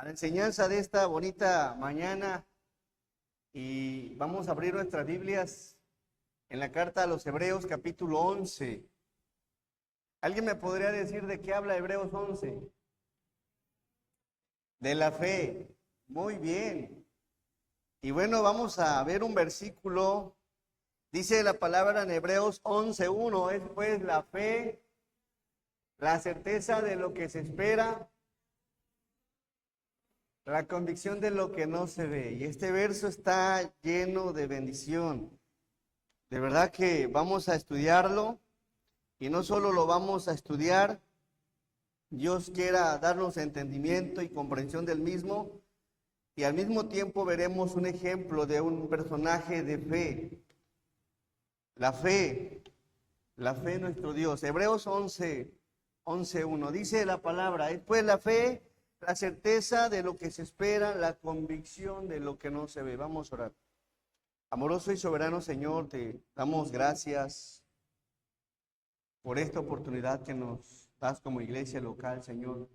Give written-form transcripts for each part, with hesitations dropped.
la enseñanza de esta bonita mañana y vamos a abrir nuestras Biblias en la carta a los Hebreos capítulo 11. ¿Alguien me podría decir de qué habla Hebreos 11? De la fe. Muy bien. Y bueno, vamos a ver un versículo. Dice la palabra en Hebreos 11:1, es pues la fe, la certeza de lo que se espera, la convicción de lo que no se ve. Y este verso está lleno de bendición. De verdad que vamos a estudiarlo y no solo lo vamos a estudiar, Dios quiera darnos entendimiento y comprensión del mismo y al mismo tiempo veremos un ejemplo de un personaje de fe. La fe en nuestro Dios. Hebreos 11:1 dice la palabra, es pues la fe, la certeza de lo que se espera, la convicción de lo que no se ve. Vamos a orar. Amoroso y soberano Señor, te damos gracias por esta oportunidad que nos das como iglesia local, Señor,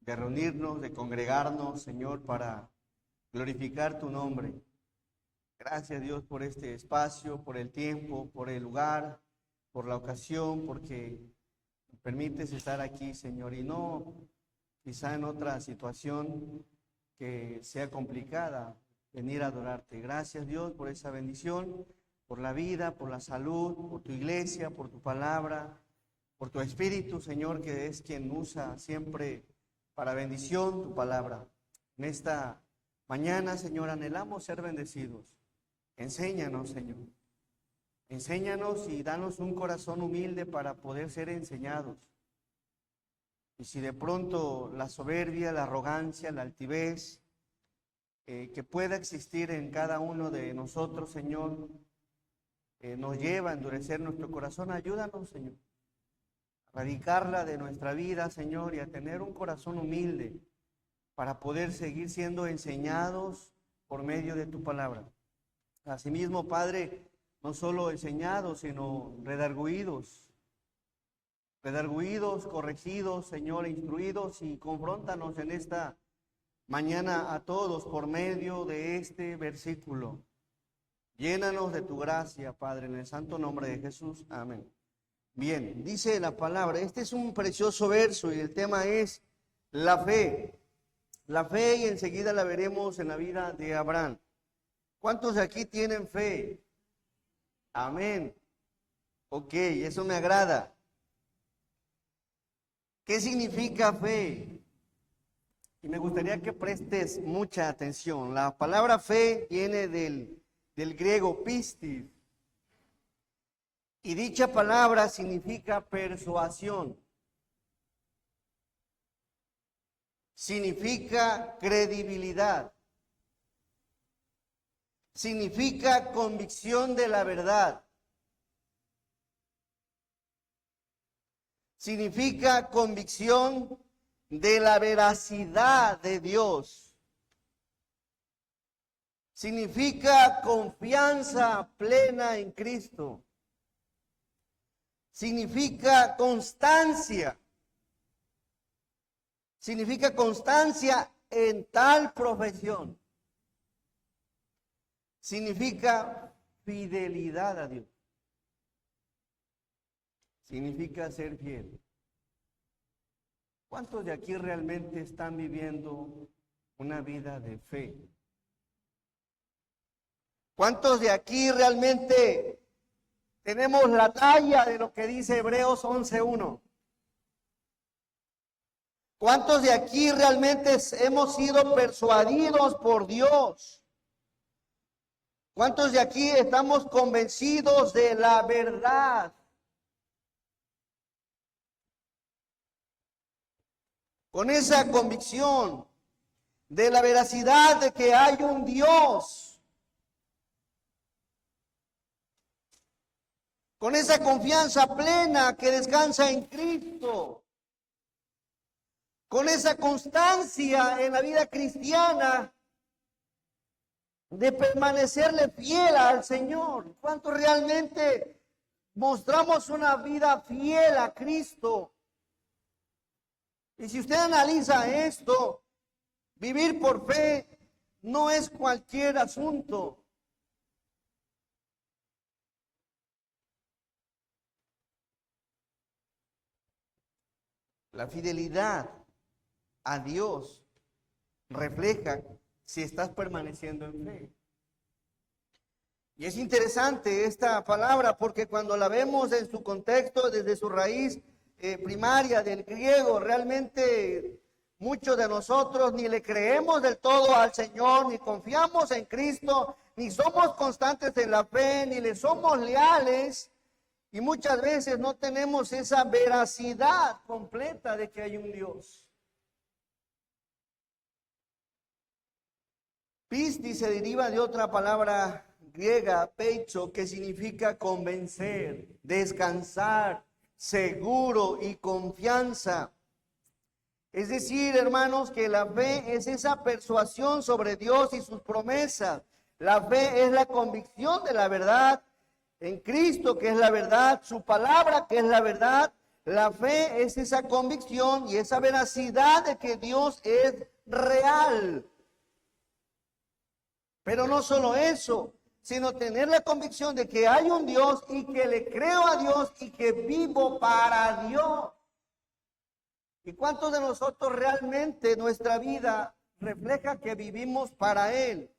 de reunirnos, de congregarnos, Señor, para glorificar tu nombre. Gracias, Dios, por este espacio, por el tiempo, por el lugar, por la ocasión, porque me permites estar aquí, Señor, y no quizá en otra situación que sea complicada venir a adorarte. Gracias, Dios, por esa bendición, por la vida, por la salud, por tu iglesia, por tu palabra, por tu Espíritu, Señor, que es quien usa siempre para bendición tu palabra. En esta mañana, Señor, anhelamos ser bendecidos. Enséñanos, Señor. Enséñanos y danos un corazón humilde para poder ser enseñados. Y si de pronto la soberbia, la arrogancia, la altivez que pueda existir en cada uno de nosotros, Señor, nos lleva a endurecer nuestro corazón, ayúdanos, Señor, a erradicarla de nuestra vida, Señor, y a tener un corazón humilde para poder seguir siendo enseñados por medio de tu palabra. Asimismo, Padre, no solo enseñados, sino redarguidos, corregidos, Señor, instruidos, y confróntanos en esta mañana a todos por medio de este versículo. Llénanos de tu gracia, Padre, en el santo nombre de Jesús. Amén. Bien, dice la palabra, este es un precioso verso y el tema es la fe. La fe, y enseguida la veremos en la vida de Abraham. ¿Cuántos de aquí tienen fe? Amén. Ok, eso me agrada. ¿Qué significa fe? Y me gustaría que prestes mucha atención. La palabra fe viene del griego pistis. Y dicha palabra significa persuasión. Significa credibilidad. Significa convicción de la verdad. Significa convicción de la veracidad de Dios. Significa confianza plena en Cristo. Significa constancia. Significa constancia en tal profesión. Significa fidelidad a Dios. Significa ser fiel. ¿Cuántos de aquí realmente están viviendo una vida de fe? ¿Cuántos de aquí realmente tenemos la talla de lo que dice Hebreos 11:1? ¿Cuántos de aquí realmente hemos sido persuadidos por Dios? ¿Cuántos de aquí estamos convencidos de la verdad? Con esa convicción de la veracidad de que hay un Dios. Con esa confianza plena que descansa en Cristo. Con esa constancia en la vida cristiana de permanecerle fiel al Señor. ¿Cuántos realmente mostramos una vida fiel a Cristo? Y si usted analiza esto, Vivir por fe no es cualquier asunto. La fidelidad a Dios refleja si estás permaneciendo en fe. Y es interesante esta palabra porque cuando la vemos en su contexto, desde su raíz primaria del griego, realmente muchos de nosotros ni le creemos del todo al Señor, ni confiamos en Cristo, ni somos constantes en la fe, ni le somos leales. Y muchas veces no tenemos esa veracidad completa de que hay un Dios. Pisti se deriva de otra palabra griega, pecho, que significa convencer, descansar, seguro y confianza. Es decir, hermanos, que la fe es esa persuasión sobre Dios y sus promesas. La fe es la convicción de la verdad en Cristo, que es la verdad, su palabra, que es la verdad. La fe es esa convicción y esa veracidad de que Dios es real. Pero no solo eso, sino tener la convicción de que hay un Dios y que le creo a Dios y que vivo para Dios. ¿Y cuántos de nosotros realmente nuestra vida refleja que vivimos para Él?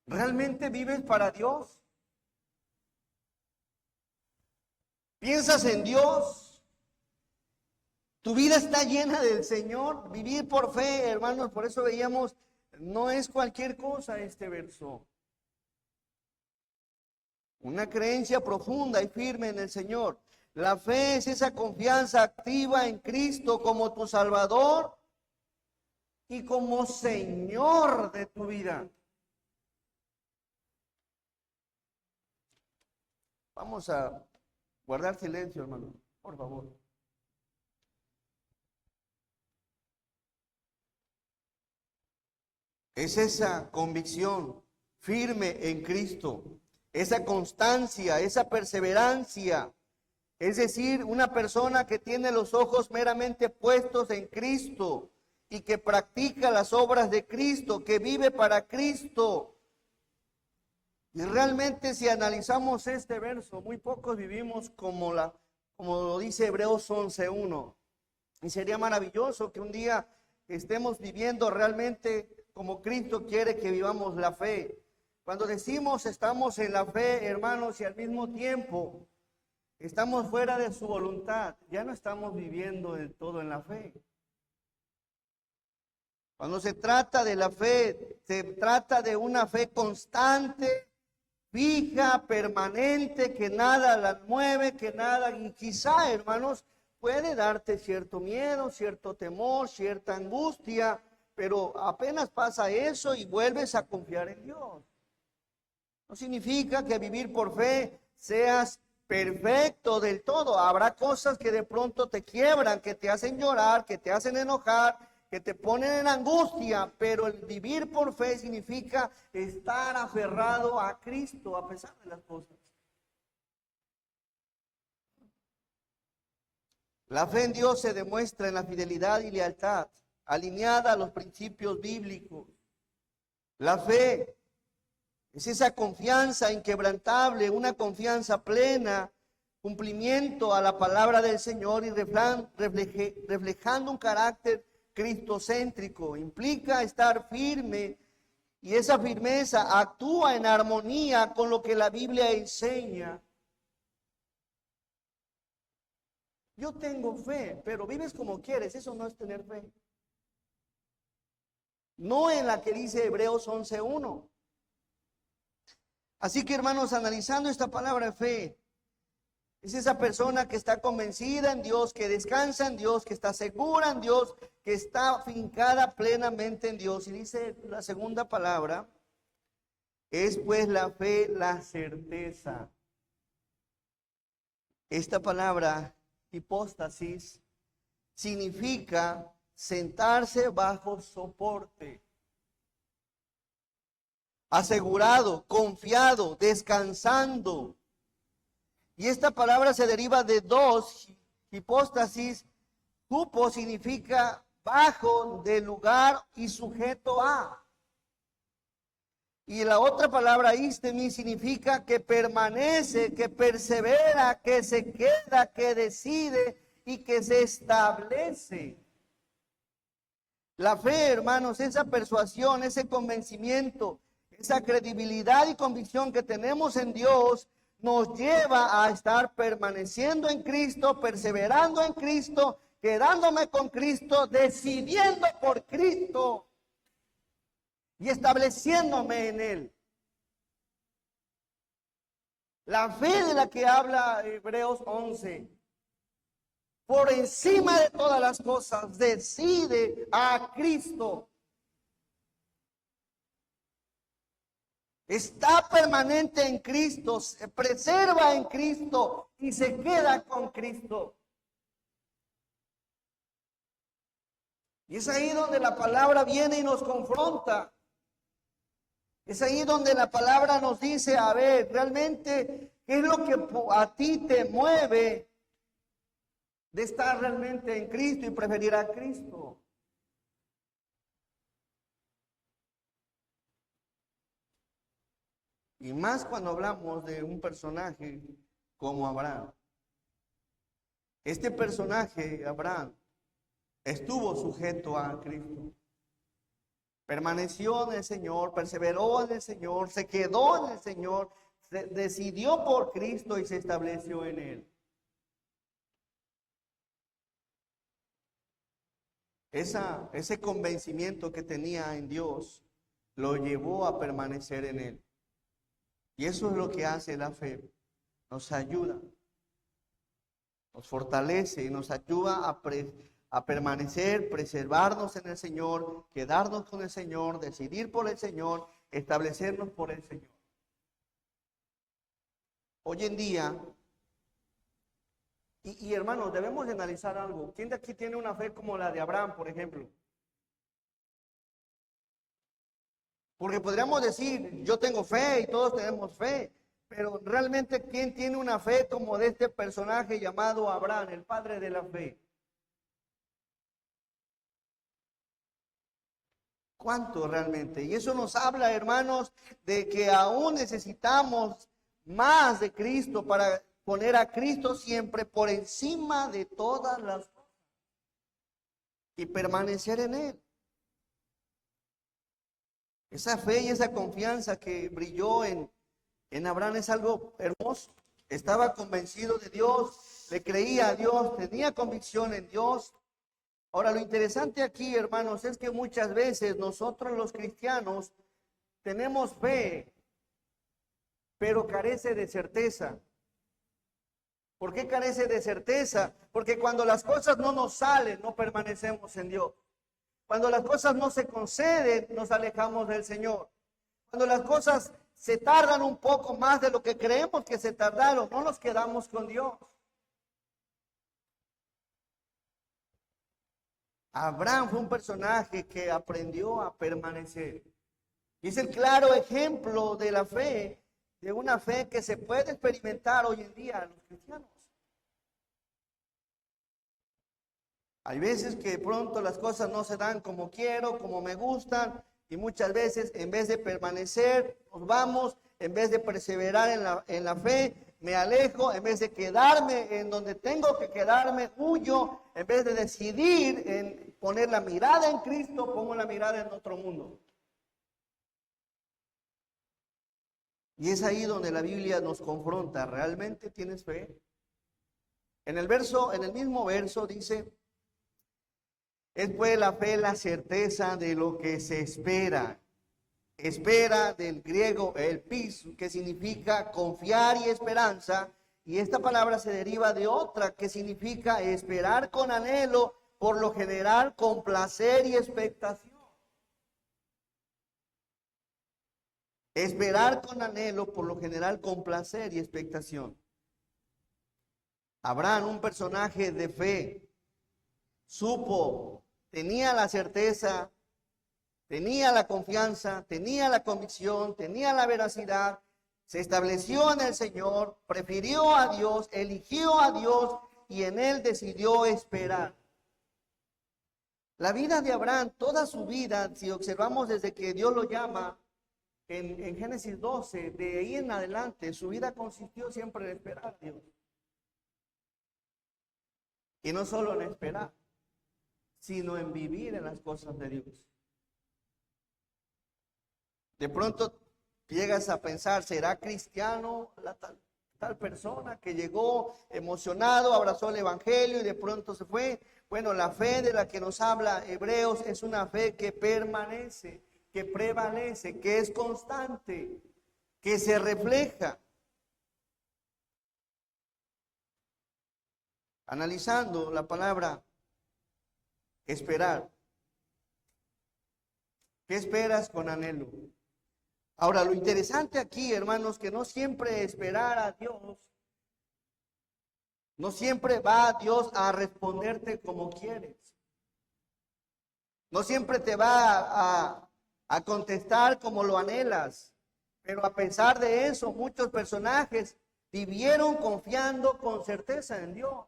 ¿Realmente vives para Dios? ¿Piensas en Dios? ¿Tu vida está llena del Señor? Vivir por fe, hermanos, por eso veíamos, no es cualquier cosa este verso. Una creencia profunda y firme en el Señor. La fe es esa confianza activa en Cristo como tu Salvador y como Señor de tu vida. Vamos a guardar silencio, hermano, por favor. Es esa convicción firme en Cristo, esa constancia, esa perseverancia. Es decir, una persona que tiene los ojos meramente puestos en Cristo y que practica las obras de Cristo, que vive para Cristo. Y realmente si analizamos este verso, muy pocos vivimos como lo dice Hebreos 11:1. Y sería maravilloso que un día estemos viviendo realmente como Cristo quiere que vivamos la fe. Cuando decimos estamos en la fe, hermanos, y al mismo tiempo estamos fuera de su voluntad, ya no estamos viviendo del todo en la fe. Cuando se trata de la fe, se trata de una fe constante, fija, permanente, que nada la mueve, que nada, y quizá, hermanos, puede darte cierto miedo, cierto temor, cierta angustia, pero apenas pasa eso y vuelves a confiar en Dios. No significa que vivir por fe seas perfecto del todo. Habrá cosas que de pronto te quiebran, que te hacen llorar, que te hacen enojar, que te ponen en angustia, pero el vivir por fe significa estar aferrado a Cristo a pesar de las cosas. La fe en Dios se demuestra en la fidelidad y lealtad, alineada a los principios bíblicos. La fe es esa confianza inquebrantable, una confianza plena, cumplimiento a la palabra del Señor y reflejando un carácter cristocéntrico. Implica estar firme y esa firmeza actúa en armonía con lo que la Biblia enseña. Yo tengo fe, pero vives como quieres, eso no es tener fe. No en la que dice Hebreos 11:1. Así que, hermanos, analizando esta palabra de fe, es esa persona que está convencida en Dios, que descansa en Dios, que está segura en Dios, que está afincada plenamente en Dios. Y dice la segunda palabra, es pues la fe, la certeza. Esta palabra, hipóstasis, significa sentarse bajo soporte. Asegurado, confiado, descansando. Y esta palabra se deriva de dos hipóstasis Cupo significa bajo, de lugar y sujeto a. Y la otra palabra istemi significa que permanece, que persevera, que se queda, que decide y que se establece. La fe, hermanos, esa persuasión, ese convencimiento, esa credibilidad y convicción que tenemos en Dios nos lleva a estar permaneciendo en Cristo, perseverando en Cristo, quedándome con Cristo, decidiendo por Cristo y estableciéndome en Él. La fe de la que habla Hebreos 11, por encima de todas las cosas, decide a Cristo. Está permanente en Cristo, se preserva en Cristo y se queda con Cristo. Y es ahí donde la palabra viene y nos confronta. Es ahí donde la palabra nos dice, a ver, realmente, ¿qué es lo que a ti te mueve de estar realmente en Cristo y preferir a Cristo? Y más cuando hablamos de un personaje como Abraham. Este personaje, Abraham, estuvo sujeto a Cristo. Permaneció en el Señor, perseveró en el Señor, se quedó en el Señor, se decidió por Cristo y se estableció en Él. Ese convencimiento que tenía en Dios lo llevó a permanecer en Él. Y eso es lo que hace la fe. Nos ayuda, nos fortalece y nos ayuda a permanecer, preservarnos en el Señor, quedarnos con el Señor, decidir por el Señor, establecernos por el Señor. Hoy en día, y hermanos, debemos de analizar algo. ¿Quién de aquí tiene una fe como la de Abraham, por ejemplo? Porque podríamos decir, yo tengo fe y todos tenemos fe, pero realmente, ¿quién tiene una fe como de este personaje llamado Abraham, el padre de la fe? ¿Cuánto realmente? Y eso nos habla, hermanos, de que aún necesitamos más de Cristo para poner a Cristo siempre por encima de todas las cosas y permanecer en Él. Esa fe y esa confianza que brilló en Abraham es algo hermoso. Estaba convencido de Dios, le creía a Dios, tenía convicción en Dios. Ahora, lo interesante aquí, hermanos, es que muchas veces nosotros los cristianos tenemos fe, pero carece de certeza. ¿Por qué carece de certeza? Porque cuando las cosas no nos salen, no permanecemos en Dios. Cuando las cosas no se conceden, nos alejamos del Señor. Cuando las cosas se tardan un poco más de lo que creemos que se tardaron, no nos quedamos con Dios. Abraham fue un personaje que aprendió a permanecer. Y es el claro ejemplo de la fe, de una fe que se puede experimentar hoy en día en los cristianos. Hay veces que de pronto las cosas no se dan como quiero, como me gustan, y muchas veces en vez de permanecer, nos vamos, en vez de perseverar en la fe, me alejo, en vez de quedarme en donde tengo que quedarme, huyo, en vez de decidir en poner la mirada en Cristo, pongo la mirada en otro mundo. Y es ahí donde la Biblia nos confronta, ¿realmente tienes fe? En el mismo verso dice, es pues la fe la certeza de lo que se espera. Espera del griego el pis, que significa confiar y esperanza. Y esta palabra se deriva de otra que significa esperar con anhelo, por lo general con placer y expectación. Esperar con anhelo, por lo general con placer y expectación. Abraham, un personaje de fe, tenía la certeza, tenía la confianza, tenía la convicción, tenía la veracidad, se estableció en el Señor, prefirió a Dios, eligió a Dios y en Él decidió esperar. La vida de Abraham, toda su vida, si observamos desde que Dios lo llama en Génesis 12, de ahí en adelante, su vida consistió siempre en esperar a Dios. Y no solo en esperar, sino en vivir en las cosas de Dios. De pronto llegas a pensar, ¿será cristiano la tal persona que llegó emocionado, abrazó el evangelio y de pronto se fue? Bueno, la fe de la que nos habla Hebreos es una fe que permanece, que prevalece, que es constante, que se refleja. Analizando la palabra esperar. ¿Qué esperas con anhelo? Ahora, lo interesante aquí, hermanos, que no siempre esperar a Dios, no siempre va Dios a responderte como quieres. No siempre te va a contestar como lo anhelas. Pero a pesar de eso, muchos personajes vivieron confiando con certeza en Dios.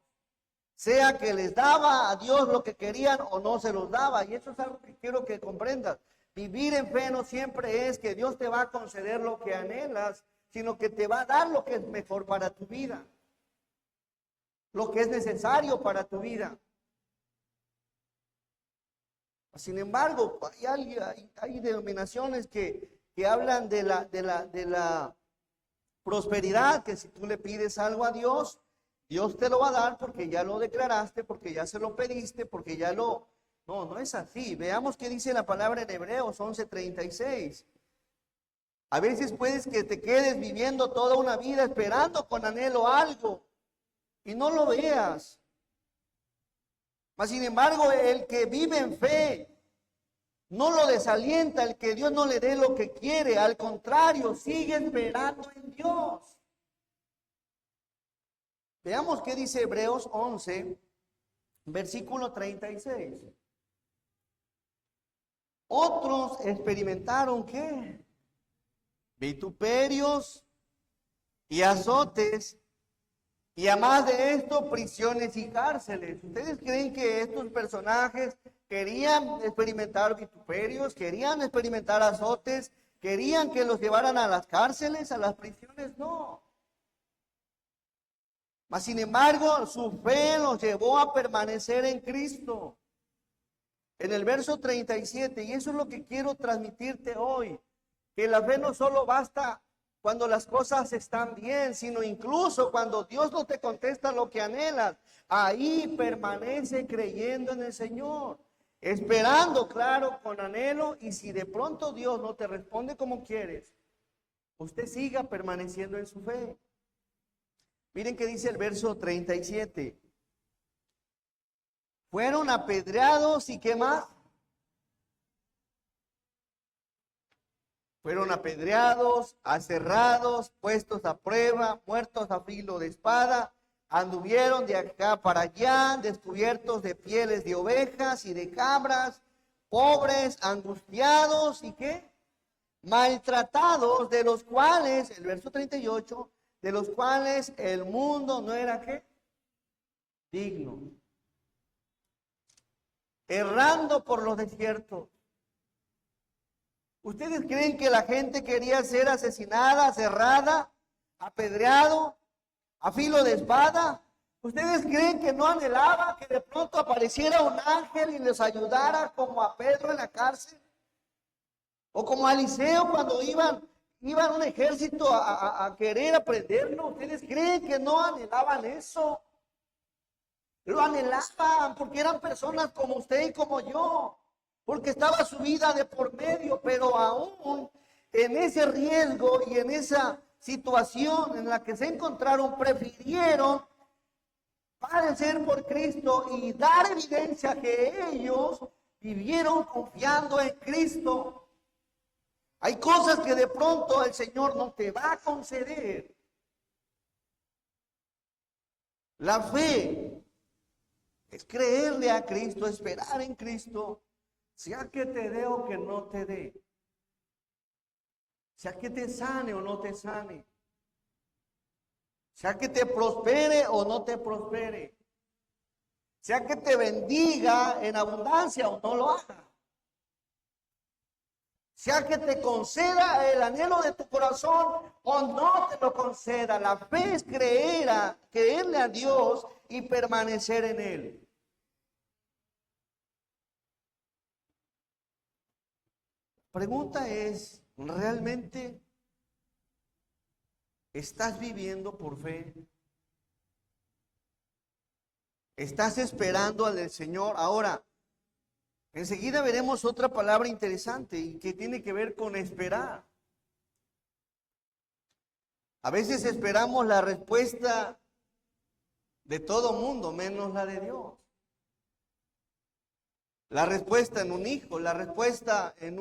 Sea que les daba a Dios lo que querían o no se los daba. Y eso es algo que quiero que comprendas. Vivir en fe no siempre es que Dios te va a conceder lo que anhelas, sino que te va a dar lo que es mejor para tu vida. Lo que es necesario para tu vida. Sin embargo, hay denominaciones que hablan de la prosperidad, que si tú le pides algo a Dios, Dios te lo va a dar porque ya lo declaraste, porque ya se lo pediste, porque ya lo... No, no es así. Veamos qué dice la palabra en Hebreos 11:36. A veces puedes que te quedes viviendo toda una vida esperando con anhelo algo y no lo veas. Mas sin embargo, el que vive en fe no lo desalienta el que Dios no le dé lo que quiere. Al contrario, sigue esperando en Dios. Veamos qué dice Hebreos 11, versículo 36. Otros experimentaron ¿qué? Vituperios y azotes, y además de esto, prisiones y cárceles. ¿Ustedes creen que estos personajes querían experimentar vituperios, querían experimentar azotes, querían que los llevaran a las cárceles, a las prisiones? No. Mas sin embargo, su fe los llevó a permanecer en Cristo. En el verso 37, y eso es lo que quiero transmitirte hoy, que la fe no solo basta cuando las cosas están bien, sino incluso cuando Dios no te contesta lo que anhelas. Ahí permanece creyendo en el Señor, esperando, claro, con anhelo, y si de pronto Dios no te responde como quieres, usted siga permaneciendo en su fe. Miren qué dice el verso 37. Fueron apedreados y ¿qué más? Fueron apedreados, aserrados, puestos a prueba, muertos a filo de espada, anduvieron de acá para allá, descubiertos de pieles de ovejas y de cabras, pobres, angustiados y ¿qué? Maltratados, de los cuales, el verso 38, de los cuales el mundo no era ¿qué? Digno. Errando por los desiertos. ¿Ustedes creen que la gente quería ser asesinada, aserrada, apedreado, a filo de espada? ¿Ustedes creen que no anhelaba que de pronto apareciera un ángel y les ayudara como a Pedro en la cárcel? O como a Eliseo cuando iban un ejército a querer aprenderlo. ¿Ustedes creen que no anhelaban eso? Lo anhelaban porque eran personas como usted y como yo, porque estaba su vida de por medio, pero aún en ese riesgo y en esa situación en la que se encontraron, prefirieron padecer por Cristo y dar evidencia que ellos vivieron confiando en Cristo. Hay cosas que de pronto el Señor no te va a conceder. La fe es creerle a Cristo, esperar en Cristo, sea que te dé o que no te dé, sea que te sane o no te sane, sea que te prospere o no te prospere, sea que te bendiga en abundancia o no lo haga. Sea que te conceda el anhelo de tu corazón o no te lo conceda. La fe es creerle a Dios y permanecer en Él. La pregunta es, ¿realmente estás viviendo por fe? ¿Estás esperando al Señor? Ahora, enseguida veremos otra palabra interesante y que tiene que ver con esperar. A veces esperamos la respuesta de todo mundo, menos la de Dios. La respuesta en un hijo, la respuesta en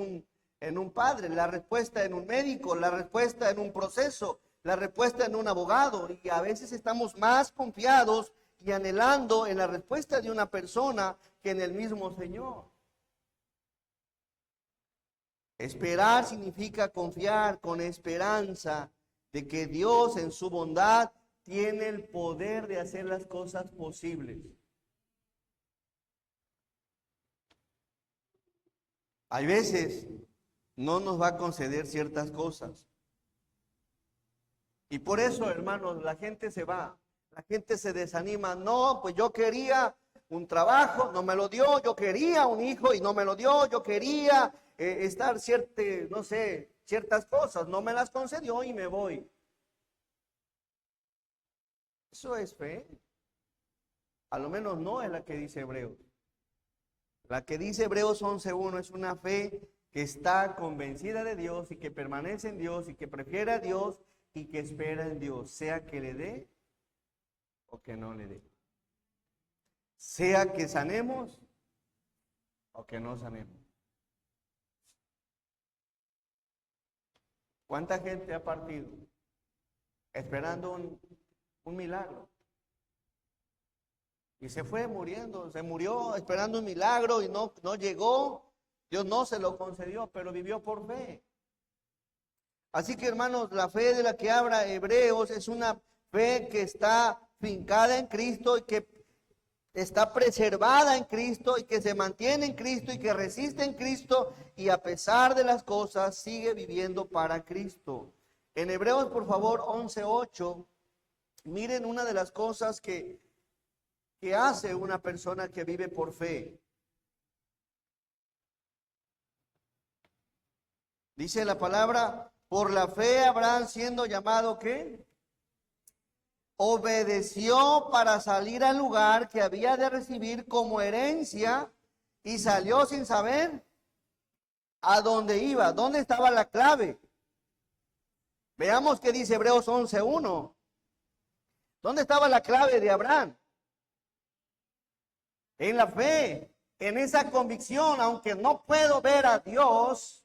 un padre, la respuesta en un médico, la respuesta en un proceso, la respuesta en un abogado. Y a veces estamos más confiados y anhelando en la respuesta de una persona que en el mismo Señor. Esperar significa confiar con esperanza de que Dios en su bondad tiene el poder de hacer las cosas posibles. Hay veces no nos va a conceder ciertas cosas. Y por eso, hermanos, la gente se va, la gente se desanima. No, pues yo quería un trabajo, no me lo dio. Yo quería un hijo y no me lo dio. Yo quería estar ciertas cosas, no me las concedió y me voy. Eso es fe. A lo menos no es la que dice Hebreos. La que dice Hebreos 11:1 es una fe que está convencida de Dios y que permanece en Dios y que prefiere a Dios y que espera en Dios, sea que le dé o que no le dé. Sea que sanemos o que no sanemos. ¿Cuánta gente ha partido esperando un milagro? Y se fue muriendo, se murió esperando un milagro y no llegó. Dios no se lo concedió, pero vivió por fe. Así que, hermanos, la fe de la que habla Hebreos es una fe que está fincada en Cristo y que está preservada en Cristo y que se mantiene en Cristo y que resiste en Cristo y a pesar de las cosas sigue viviendo para Cristo. En Hebreos, por favor, 11:8, miren una de las cosas que hace una persona que vive por fe. Dice la palabra, por la fe Abraham siendo llamado, ¿qué? Obedeció para salir al lugar que había de recibir como herencia y salió sin saber a dónde iba. ¿Dónde estaba la clave? Veamos qué dice Hebreos 11:1. ¿Dónde estaba la clave de Abraham? En la fe, en esa convicción, aunque no puedo ver a Dios,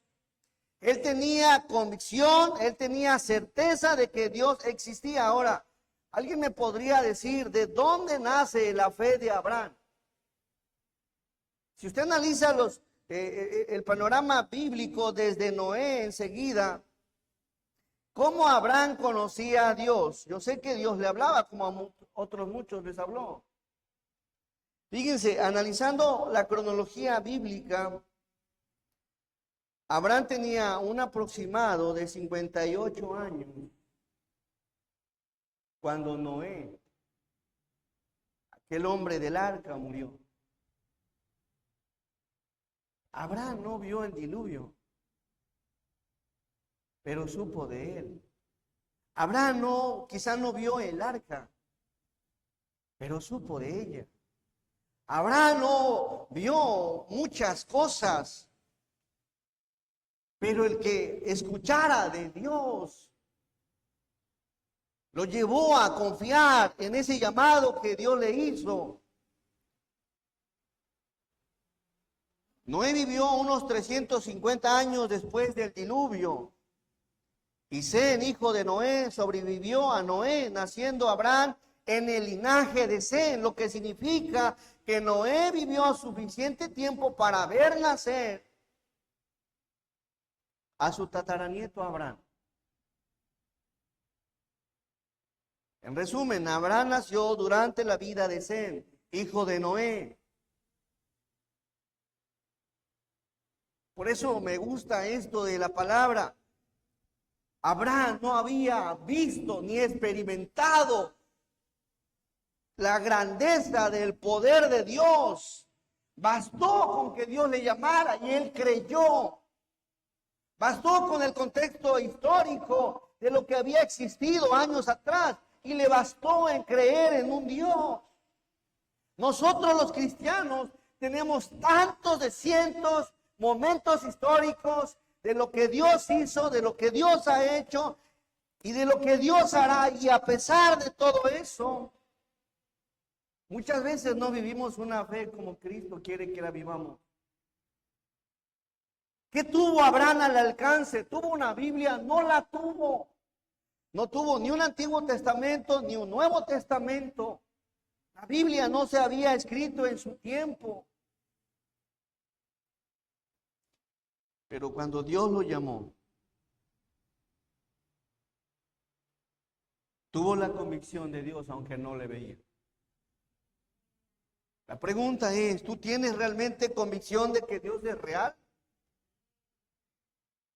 él tenía convicción, él tenía certeza de que Dios existía. Ahora, ¿alguien me podría decir de dónde nace la fe de Abraham? Si usted analiza el panorama bíblico desde Noé enseguida, ¿cómo Abraham conocía a Dios? Yo sé que Dios le hablaba como a otros muchos les habló. Fíjense, analizando la cronología bíblica, Abraham tenía un aproximado de 58 años cuando Noé, aquel hombre del arca, murió. Abraham no vio el diluvio, pero supo de él. Abraham quizás no vio el arca, pero supo de ella. Abraham no vio muchas cosas, pero el que escuchara de Dios lo llevó a confiar en ese llamado que Dios le hizo. Noé vivió unos 350 años después del diluvio. Y Sem, hijo de Noé, sobrevivió a Noé, naciendo Abraham en el linaje de Sem, lo que significa que Noé vivió suficiente tiempo para ver nacer a su tataranieto Abraham. En resumen, Abraham nació durante la vida de Sem. hijo de Noé. Por eso me gusta esto de la palabra. Abraham no había visto ni experimentado la grandeza del poder de Dios. Bastó con que Dios le llamara y él creyó. Bastó con el contexto histórico de lo que había existido años atrás y le bastó en creer en un Dios. Nosotros los cristianos tenemos tantos de cientos momentos históricos de lo que Dios hizo, de lo que Dios ha hecho y de lo que Dios hará. Y a pesar de todo eso, muchas veces no vivimos una fe como Cristo quiere que la vivamos. ¿Qué tuvo Abraham al alcance? ¿Tuvo una Biblia? No la tuvo. No tuvo ni un Antiguo Testamento ni un Nuevo Testamento. La Biblia no se había escrito en su tiempo. Pero cuando Dios lo llamó, tuvo la convicción de Dios aunque no le veía. La pregunta es, ¿tú tienes realmente convicción de que Dios es real?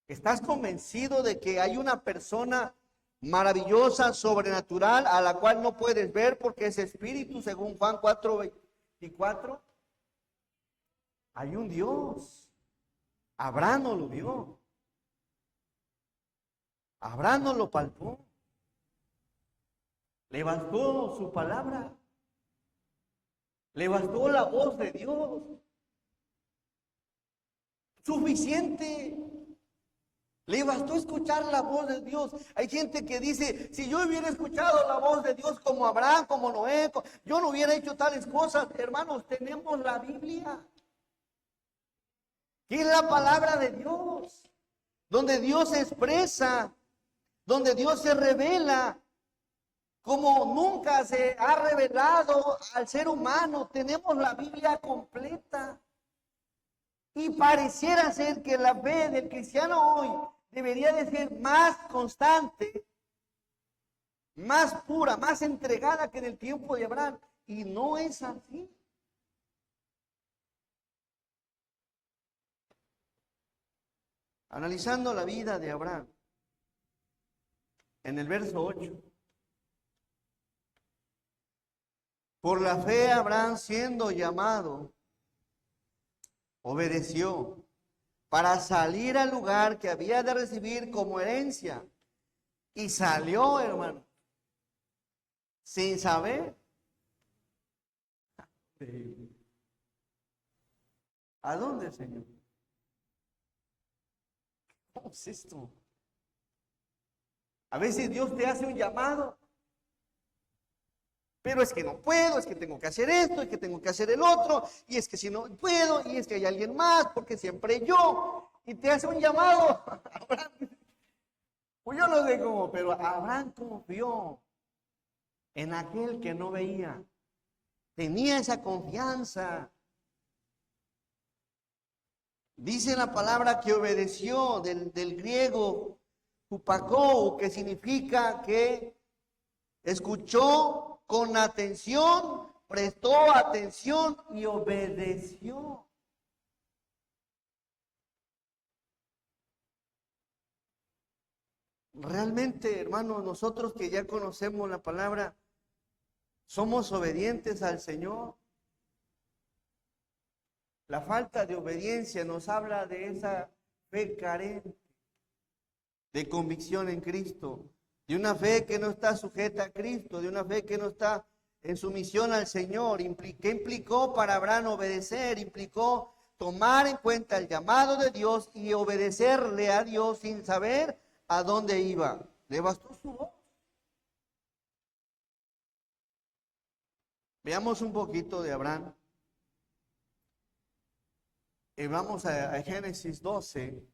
¿Estás convencido de que hay una persona maravillosa, sobrenatural, a la cual no puedes ver porque es espíritu, según Juan 4:24? Hay un Dios. Abraham no lo vio. Abraham no lo palpó. Le bastó su palabra. Le bastó la voz de Dios. Suficiente. Le bastó escuchar la voz de Dios. Hay gente que dice, si yo hubiera escuchado la voz de Dios como Abraham, como Noé, yo no hubiera hecho tales cosas. Hermanos, tenemos la Biblia, que es la palabra de Dios, donde Dios se expresa, donde Dios se revela, como nunca se ha revelado al ser humano. Tenemos la Biblia completa. Y pareciera ser que la fe del cristiano hoy debería de ser más constante, más pura, más entregada que en el tiempo de Abraham. Y no es así. Analizando la vida de Abraham, en el verso 8. Por la fe Abraham, siendo llamado, obedeció para salir al lugar que había de recibir como herencia. Y salió, hermano, sin saber. ¿A dónde, Señor? ¿Cómo es esto? A veces Dios te hace un llamado, pero es que no puedo, es que tengo que hacer esto, es que tengo que hacer el otro, y es que si no puedo, y es que hay alguien más, porque siempre yo, y te hace un llamado. Abraham, pues yo no sé cómo, pero Abraham confió en aquel que no veía, tenía esa confianza. Dice la palabra que obedeció, del griego hupakou, que significa que escuchó con atención, prestó atención y obedeció. Realmente, hermanos, nosotros que ya conocemos la palabra, ¿somos obedientes al Señor? La falta de obediencia nos habla de esa fe carente de convicción en Cristo, de una fe que no está sujeta a Cristo, de una fe que no está en sumisión al Señor. ¿Qué implicó para Abraham obedecer? Implicó tomar en cuenta el llamado de Dios y obedecerle a Dios sin saber a dónde iba. Le bastó su voz. Veamos un poquito de Abraham. Y vamos a Génesis 12.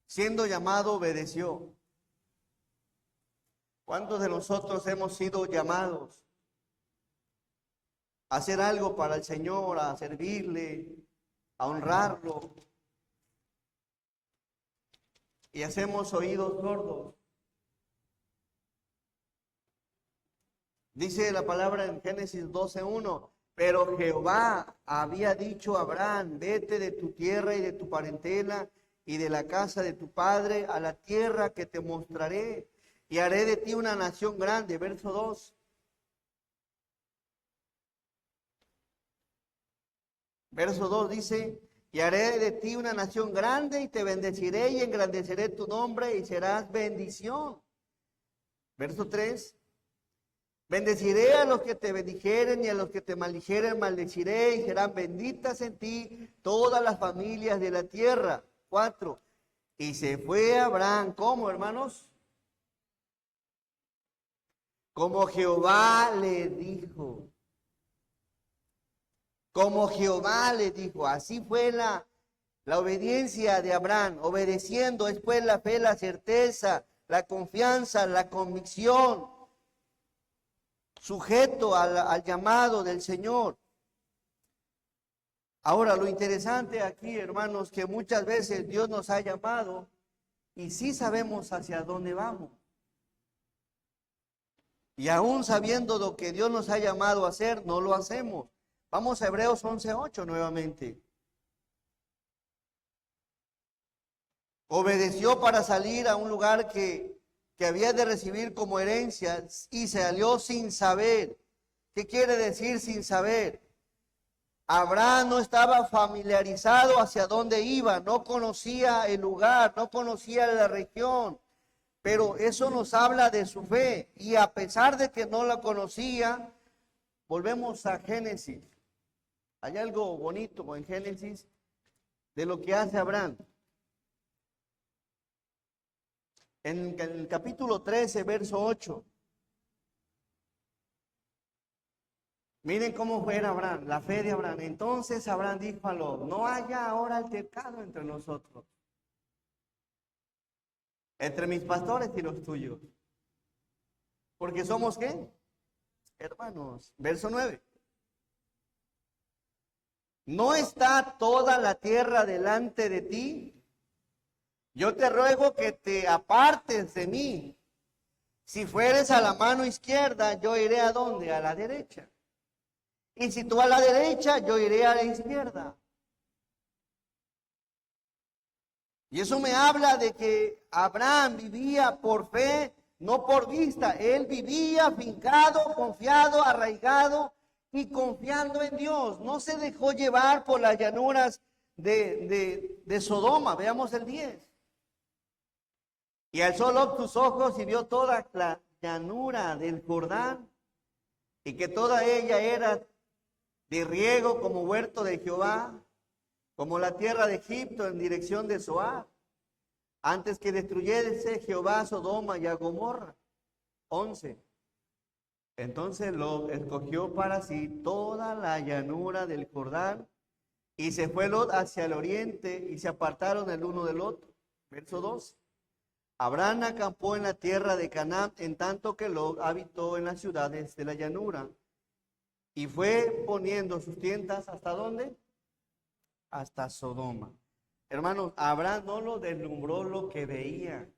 Siendo llamado, obedeció. ¿Cuántos de nosotros hemos sido llamados a hacer algo para el Señor, a servirle, a honrarlo? Y hacemos oídos sordos. Dice la palabra en Génesis 12:1, Pero Jehová había dicho a Abraham, vete de tu tierra y de tu parentela y de la casa de tu padre a la tierra que te mostraré y haré de ti una nación grande. Verso 2. Verso 2 dice, y haré de ti una nación grande y te bendeciré y engrandeceré tu nombre y serás bendición. Verso 3. Bendeciré a los que te bendijeren y a los que te maldijeren maldeciré y serán benditas en ti todas las familias de la tierra. 4. Y se fue Abraham, ¿cómo, hermanos? Como Jehová le dijo. Como Jehová le dijo. Así fue la obediencia de Abraham. Obedeciendo es pues la fe, la certeza, la confianza, la convicción. Sujeto al llamado del Señor. Ahora, lo interesante aquí, hermanos, que muchas veces Dios nos ha llamado y sí sabemos hacia dónde vamos. Y aún sabiendo lo que Dios nos ha llamado a hacer, no lo hacemos. Vamos a Hebreos 11:8 nuevamente. Obedeció para salir a un lugar que había de recibir como herencia y salió sin saber. ¿Qué quiere decir sin saber? Abraham no estaba familiarizado hacia dónde iba, no conocía el lugar, no conocía la región, pero eso nos habla de su fe. Y a pesar de que no la conocía, volvemos a Génesis. Hay algo bonito en Génesis de lo que hace Abraham. En el capítulo 13, verso 8. Miren cómo fue Abraham, la fe de Abraham. Entonces Abraham dijo a Lot, no haya ahora altercado entre nosotros, entre mis pastores y los tuyos. Porque somos, ¿qué? Hermanos. Verso 9. ¿No está toda la tierra delante de ti? Yo te ruego que te apartes de mí. Si fueres a la mano izquierda, yo iré ¿a dónde? A la derecha. Y si tú a la derecha, yo iré a la izquierda. Y eso me habla de que Abraham vivía por fe, no por vista. Él vivía fincado, confiado, arraigado y confiando en Dios. No se dejó llevar por las llanuras de Sodoma. Veamos el 10. Y alzó Lot sus ojos y vio toda la llanura del Jordán, y que toda ella era de riego como huerto de Jehová, como la tierra de Egipto en dirección de Zoar, antes que destruyese Jehová a Sodoma y a Gomorra. 11. Entonces Lot escogió para sí toda la llanura del Jordán, y se fue Lot hacia el oriente, y se apartaron el uno del otro. Verso 2. Abraham acampó en la tierra de Canaán, en tanto que Lot habitó en las ciudades de la llanura. Y fue poniendo sus tiendas, ¿hasta dónde? Hasta Sodoma. Hermanos, Abraham no lo deslumbró lo que veía.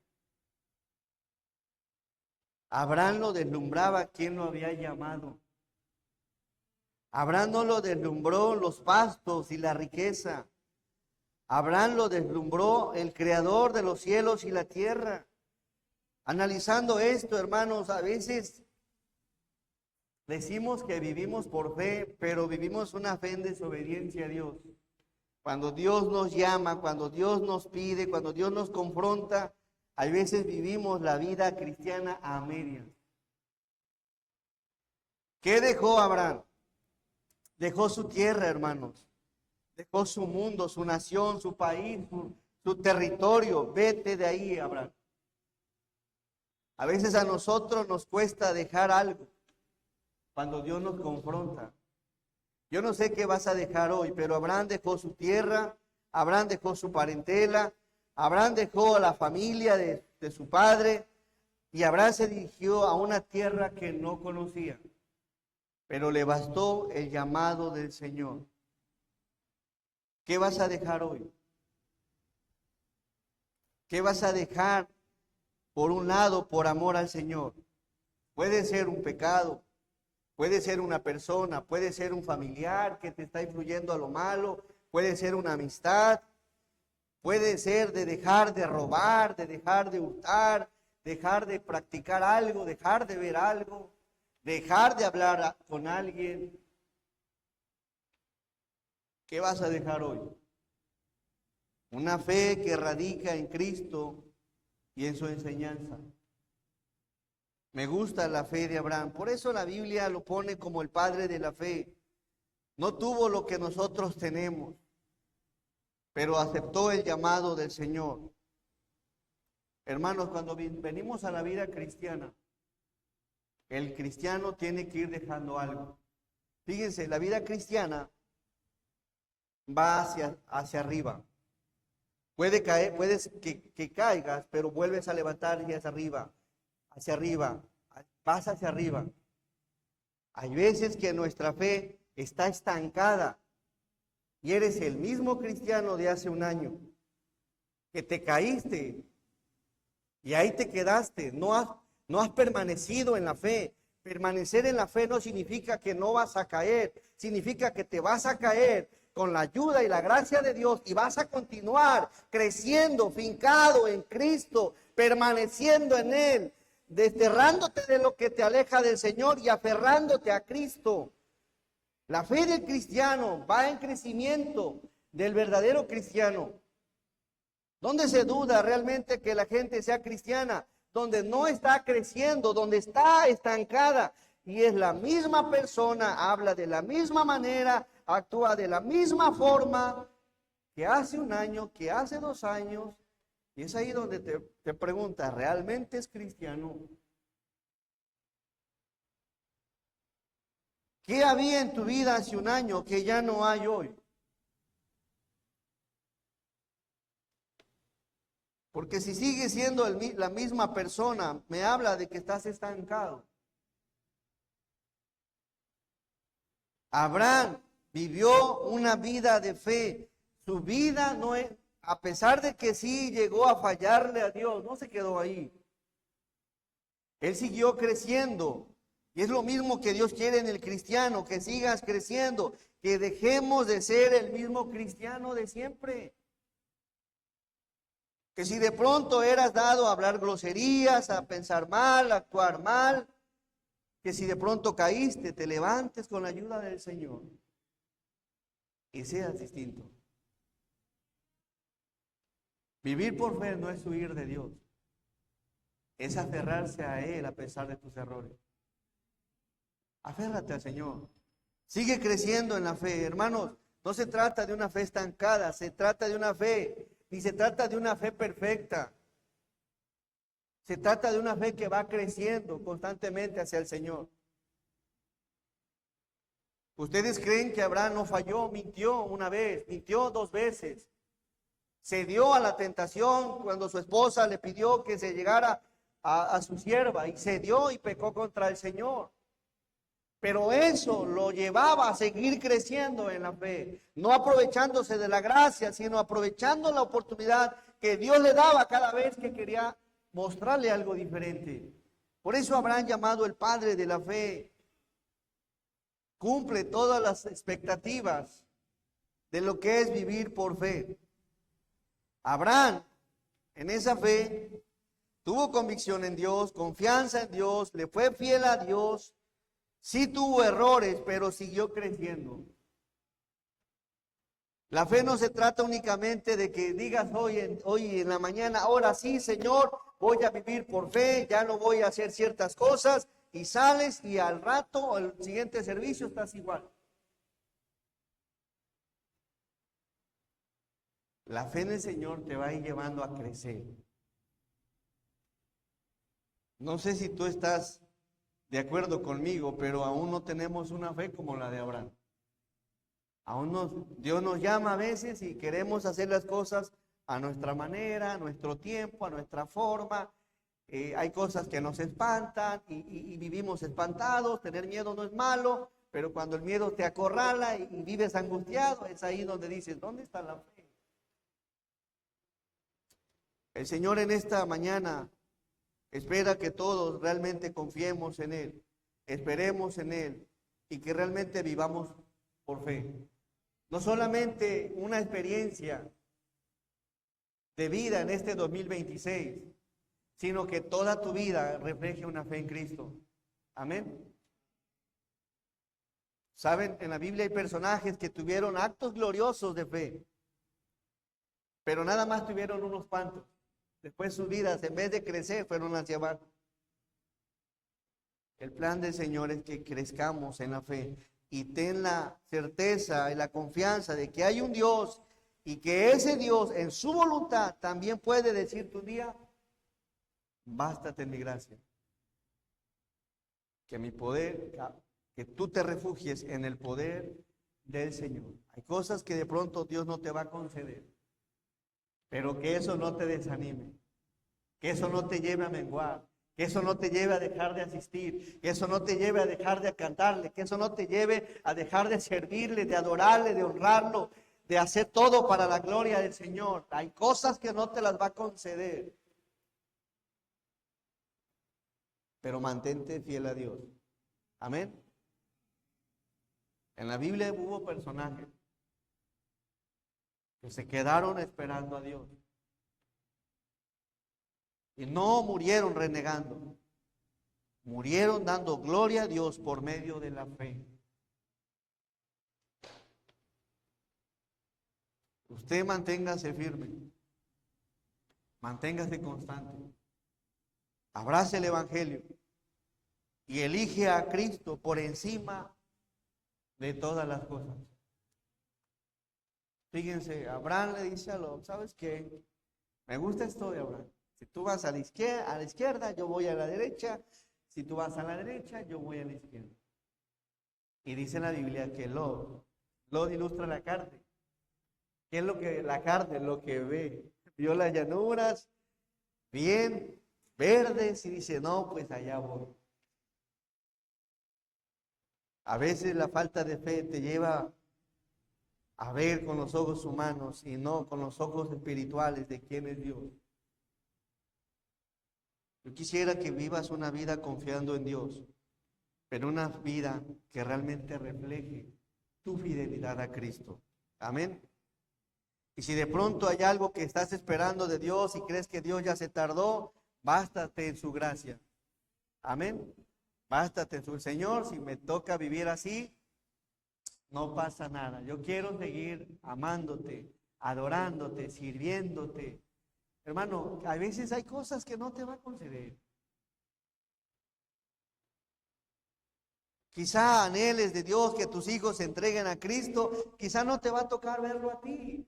Abraham lo deslumbraba quien lo había llamado. Abraham no lo deslumbró los pastos y la riqueza. Abraham lo deslumbró el creador de los cielos y la tierra. Analizando esto, hermanos, a veces decimos que vivimos por fe, pero vivimos una fe en desobediencia a Dios. Cuando Dios nos llama, cuando Dios nos pide, cuando Dios nos confronta, a veces vivimos la vida cristiana a medias. ¿Qué dejó Abraham? Dejó su tierra, hermanos. Dejó su mundo, su nación, su país, su territorio. Vete de ahí, Abraham. A veces a nosotros nos cuesta dejar algo cuando Dios nos confronta. Yo no sé qué vas a dejar hoy, pero Abraham dejó su tierra, Abraham dejó su parentela, Abraham dejó a la familia de su padre, y Abraham se dirigió a una tierra que no conocía, pero le bastó el llamado del Señor. ¿Qué vas a dejar hoy? ¿Qué vas a dejar por un lado por amor al Señor? Puede ser un pecado, Puede ser una persona, puede ser un familiar que te está influyendo a lo malo, puede ser una amistad, puede ser de dejar de robar, de dejar de hurtar, dejar de practicar algo, dejar de ver algo, dejar de hablar con alguien. ¿Qué vas a dejar hoy? Una fe que radica en Cristo y en su enseñanza. Me gusta la fe de Abraham. Por eso la Biblia lo pone como el padre de la fe. No tuvo lo que nosotros tenemos, pero aceptó el llamado del Señor. Hermanos, cuando venimos a la vida cristiana, el cristiano tiene que ir dejando algo. Fíjense, la vida cristiana va hacia arriba. Puede caer, puedes que caigas, pero vuelves a levantar y hacia arriba, vas hacia arriba. Hay veces que nuestra fe está estancada y eres el mismo cristiano de hace un año, que te caíste y ahí te quedaste, no has permanecido en la fe. Permanecer en la fe no significa que no vas a caer, significa que te vas a caer con la ayuda y la gracia de Dios y vas a continuar creciendo, fincado en Cristo, permaneciendo en Él, desterrándote de lo que te aleja del Señor y aferrándote a Cristo. La fe del cristiano va en crecimiento del verdadero cristiano. ¿Dónde se duda realmente que la gente sea cristiana? Donde no está creciendo, donde está estancada. Y es la misma persona, habla de la misma manera, actúa de la misma forma que hace un año, que hace 2 años. Y es ahí donde te preguntas, ¿realmente es cristiano? ¿Qué había en tu vida hace un año que ya no hay hoy? Porque si sigues siendo la misma persona, me habla de que estás estancado. Abraham vivió una vida de fe. Su vida no es, a pesar de que sí llegó a fallarle a Dios, no se quedó ahí. Él siguió creciendo. Y es lo mismo que Dios quiere en el cristiano, que sigas creciendo, que dejemos de ser el mismo cristiano de siempre. Que si de pronto eras dado a hablar groserías, a pensar mal, a actuar mal, que si de pronto caíste, te levantes con la ayuda del Señor y seas distinto. Vivir por fe no es huir de Dios, es aferrarse a Él a pesar de tus errores. Aférrate al Señor. Sigue creciendo en la fe, hermanos. No se trata de una fe estancada, se trata de una fe, ni se trata de una fe perfecta. Se trata de una fe que va creciendo constantemente hacia el Señor. ¿Ustedes creen que Abraham no falló? Mintió una vez, mintió 2 veces. Se dio a la tentación cuando su esposa le pidió que se llegara a su sierva y se dio y pecó contra el Señor. Pero eso lo llevaba a seguir creciendo en la fe, no aprovechándose de la gracia, sino aprovechando la oportunidad que Dios le daba cada vez que quería mostrarle algo diferente. Por eso Abraham, llamado el padre de la fe, cumple todas las expectativas de lo que es vivir por fe. Abraham, en esa fe, tuvo convicción en Dios, confianza en Dios, le fue fiel a Dios. Sí tuvo errores, pero siguió creciendo. La fe no se trata únicamente de que digas hoy en la mañana, ahora sí, Señor, voy a vivir por fe, ya no voy a hacer ciertas cosas, y sales y al rato, al siguiente servicio, estás igual. La fe en el Señor te va a ir llevando a crecer. No sé si tú estás de acuerdo conmigo, pero aún no tenemos una fe como la de Abraham. Dios nos llama a veces y queremos hacer las cosas a nuestra manera, a nuestro tiempo, a nuestra forma. Hay cosas que nos espantan y vivimos espantados. Tener miedo no es malo, pero cuando el miedo te acorrala y vives angustiado, es ahí donde dices, ¿dónde está la fe? El Señor en esta mañana espera que todos realmente confiemos en Él, esperemos en Él y que realmente vivamos por fe. No solamente una experiencia de vida en este 2026, sino que toda tu vida refleje una fe en Cristo. Amén. Saben, en la Biblia hay personajes que tuvieron actos gloriosos de fe, pero nada más tuvieron unos cuantos. Después sus vidas, en vez de crecer, fueron hacia abajo. El plan del Señor es que crezcamos en la fe y ten la certeza y la confianza de que hay un Dios y que ese Dios en su voluntad también puede decirte un día: bástate mi gracia. Que mi poder, que tú te refugies en el poder del Señor. Hay cosas que de pronto Dios no te va a conceder, pero que eso no te desanime, que eso no te lleve a menguar, que eso no te lleve a dejar de asistir, que eso no te lleve a dejar de cantarle, que eso no te lleve a dejar de servirle, de adorarle, de honrarlo, de hacer todo para la gloria del Señor. Hay cosas que no te las va a conceder, pero mantente fiel a Dios. Amén. En la Biblia hubo personajes que se quedaron esperando a Dios y no murieron renegando, murieron dando gloria a Dios por medio de la fe. Usted manténgase firme, manténgase constante, abrace el Evangelio y elige a Cristo por encima de todas las cosas. Fíjense, Abraham le dice a Lot: ¿sabes qué? Me gusta esto de Abraham. Si tú vas a la izquierda, yo voy a la derecha. Si tú vas a la derecha, yo voy a la izquierda. Y dice la Biblia que Lot ilustra la carne. ¿Qué es lo que la carne, lo que ve? Vio las llanuras bien verdes y dice: no, pues allá voy. A veces la falta de fe te lleva a ver con los ojos humanos y no con los ojos espirituales de quién es Dios. Yo quisiera que vivas una vida confiando en Dios, pero una vida que realmente refleje tu fidelidad a Cristo. Amén. Y si de pronto hay algo que estás esperando de Dios y crees que Dios ya se tardó, bástate en su gracia. Amén. Bástate en su Señor. Si me toca vivir así, no pasa nada. Yo quiero seguir amándote, adorándote, sirviéndote. Hermano, a veces hay cosas que no te va a conceder. Quizá anheles de Dios que tus hijos se entreguen a Cristo. Quizá no te va a tocar verlo a ti.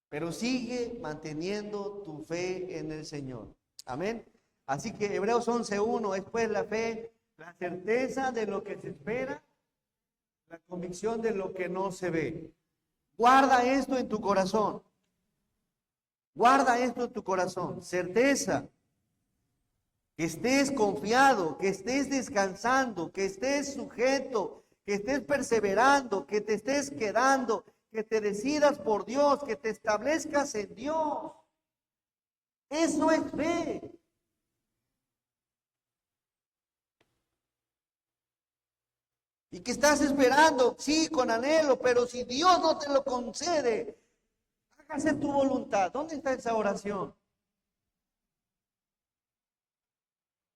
Pero sigue manteniendo tu fe en el Señor. Amén. Así que Hebreos 11:1 es pues la fe, la certeza de lo que se espera, la convicción de lo que no se ve. Guarda esto en tu corazón. Guarda esto en tu corazón. Certeza. Que estés confiado, que estés descansando, que estés sujeto, que estés perseverando, que te estés quedando, que te decidas por Dios, que te establezcas en Dios. Eso es fe. Y que estás esperando, sí, con anhelo, pero si Dios no te lo concede, hágase tu voluntad. ¿Dónde está esa oración?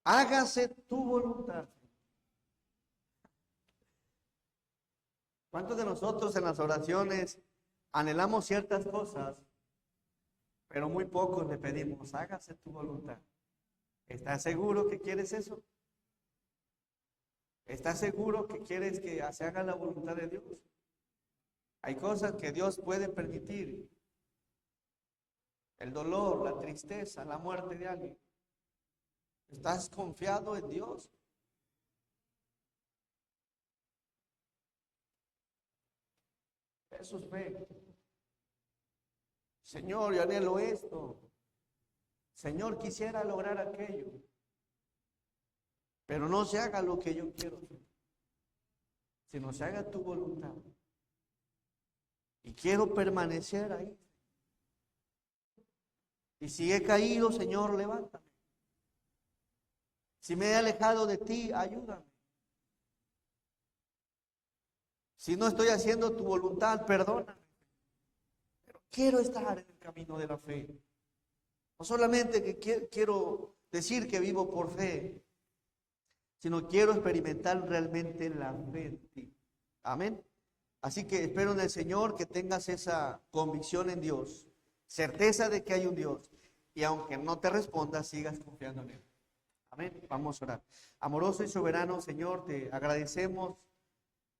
Hágase tu voluntad. ¿Cuántos de nosotros en las oraciones anhelamos ciertas cosas, pero muy pocos le pedimos: hágase tu voluntad? ¿Estás seguro que quieres eso? ¿Estás seguro que quieres que se haga la voluntad de Dios? Hay cosas que Dios puede permitir. El dolor, la tristeza, la muerte de alguien. ¿Estás confiado en Dios? Eso es fe. Señor, yo anhelo esto. Señor, quisiera lograr aquello. Pero no se haga lo que yo quiero, sino se haga tu voluntad. Y quiero permanecer ahí. Y si he caído, Señor, levántame. Si me he alejado de ti, ayúdame. Si no estoy haciendo tu voluntad, perdóname. Pero quiero estar en el camino de la fe. No solamente que quiero decir que vivo por fe, sino quiero experimentar realmente la fe en ti. Amén. Así que espero en el Señor que tengas esa convicción en Dios, certeza de que hay un Dios, y aunque no te responda, sigas confiando en Él. Amén. Vamos a orar. Amoroso y soberano Señor, te agradecemos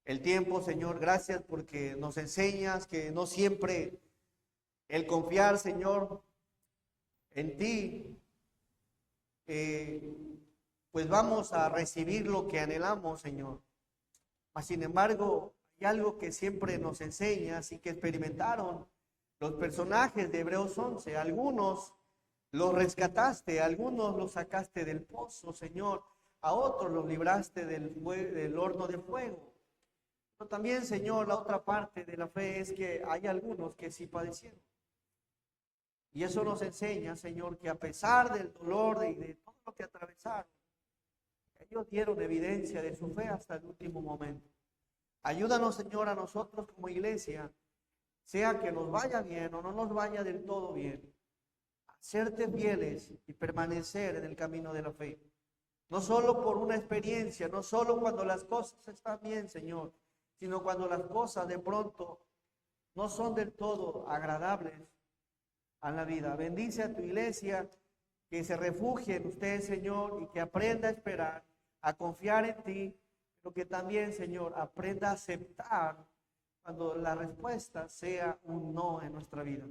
el tiempo, Señor. Gracias porque nos enseñas que no siempre el confiar, Señor, en ti, pues vamos a recibir lo que anhelamos, Señor. Mas, sin embargo, hay algo que siempre nos enseñas y que experimentaron los personajes de Hebreos 11. Algunos los rescataste, algunos los sacaste del pozo, Señor. A otros los libraste del horno de fuego. Pero también, Señor, la otra parte de la fe es que hay algunos que sí padecieron. Y eso nos enseña, Señor, que a pesar del dolor y de todo lo que atravesaron, ellos dieron evidencia de su fe hasta el último momento. Ayúdanos, Señor, a nosotros como iglesia, sea que nos vaya bien o no nos vaya del todo bien, a serte fieles y permanecer en el camino de la fe. No solo por una experiencia, no solo cuando las cosas están bien, Señor, sino cuando las cosas de pronto no son del todo agradables a la vida. Bendice a tu iglesia, que se refugie en usted, Señor, y que aprenda a esperar, a confiar en ti, pero que también, Señor, aprenda a aceptar cuando la respuesta sea un no en nuestra vida.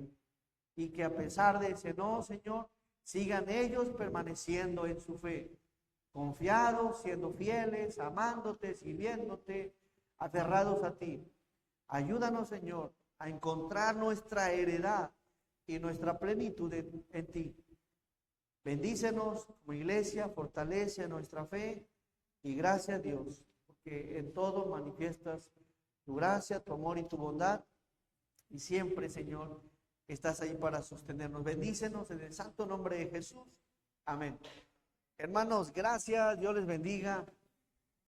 Y que a pesar de ese no, Señor, sigan ellos permaneciendo en su fe, confiados, siendo fieles, amándote, sirviéndote, aferrados a ti. Ayúdanos, Señor, a encontrar nuestra heredad y nuestra plenitud en ti. Bendícenos como iglesia, fortalece nuestra fe y gracias a Dios, porque en todo manifiestas tu gracia, tu amor y tu bondad, y siempre, Señor, estás ahí para sostenernos. Bendícenos en el santo nombre de Jesús. Amén. Hermanos, gracias, Dios les bendiga.